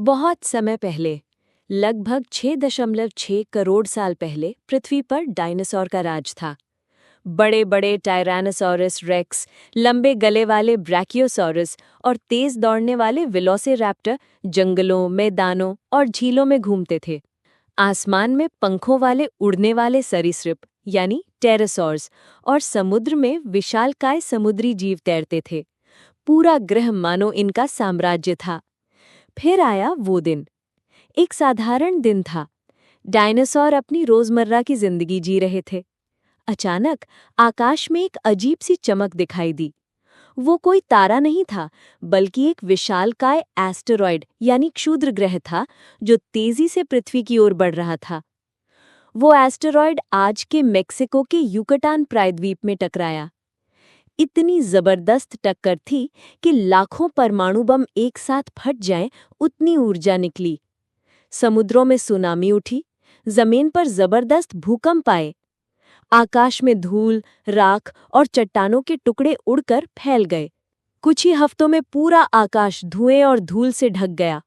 बहुत समय पहले, लगभग 6.6 करोड़ साल पहले पृथ्वी पर डायनासोर का राज था। बड़े बड़े टायरानोसॉरस रेक्स, लंबे गले वाले ब्रैकियोसॉरस और तेज दौड़ने वाले वेलोसिरैप्टर जंगलों, मैदानों और झीलों में घूमते थे। आसमान में पंखों वाले उड़ने वाले सरीसृप यानी टेरासॉर्स और समुद्र में विशालकाय समुद्री जीव तैरते थे। पूरा ग्रह मानो इनका साम्राज्य था। फिर आया वो दिन। एक साधारण दिन था। डायनासोर अपनी रोजमर्रा की जिंदगी जी रहे थे। अचानक आकाश में एक अजीब सी चमक दिखाई दी। वो कोई तारा नहीं था, बल्कि एक विशालकाय एस्टेरॉयड यानी क्षुद्र ग्रह था जो तेजी से पृथ्वी की ओर बढ़ रहा था। वो एस्टेरॉयड आज के मेक्सिको के युकटान प्रायद्वीप में टकराया। इतनी जबरदस्त टक्कर थी कि लाखों परमाणु बम एक साथ फट जाएं, उतनी ऊर्जा निकली। समुद्रों में सुनामी उठी, जमीन पर जबरदस्त भूकंप आए। आकाश में धूल, राख और चट्टानों के टुकड़े उड़कर फैल गए। कुछ ही हफ्तों में पूरा आकाश धुएं और धूल से ढक गया।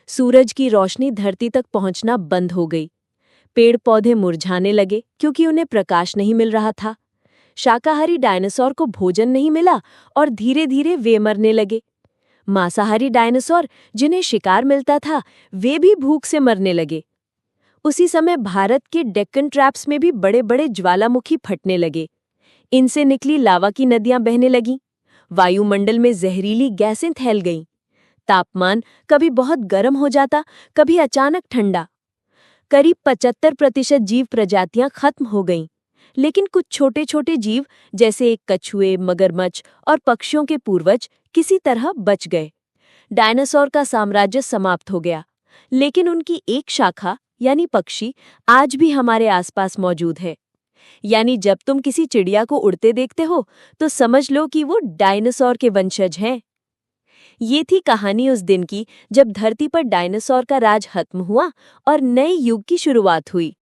सूरज की रोशनी धरती तक पहुंचना बंद हो गई। पेड़ पौधे मुरझाने लगे क्योंकि उन्हें प्रकाश नहीं मिल रहा था। शाकाहारी डायनासोर को भोजन नहीं मिला और धीरे धीरे वे मरने लगे। मांसाहारी डायनासोर जिन्हें शिकार मिलता था, वे भी भूख से मरने लगे। उसी समय भारत के डेक्कन ट्रैप्स में भी बड़े बड़े ज्वालामुखी फटने लगे। इनसे निकली लावा की नदियां बहने लगीं। वायुमंडल में जहरीली गैसें फैल गईं। तापमान कभी बहुत गर्म हो जाता, कभी अचानक ठंडा। करीब 75% जीव प्रजातियां खत्म हो गईं। लेकिन कुछ छोटे छोटे जीव जैसे एक कछुए, मगरमच्छ और पक्षियों के पूर्वज किसी तरह बच गए। डायनासोर का साम्राज्य समाप्त हो गया, लेकिन उनकी एक शाखा यानी पक्षी आज भी हमारे आसपास मौजूद है। यानी जब तुम किसी चिड़िया को उड़ते देखते हो तो समझ लो कि वो डायनासोर के वंशज हैं। ये थी कहानी उस दिन की जब धरती पर डायनासोर का राज खत्म हुआ और नए युग की शुरुआत हुई।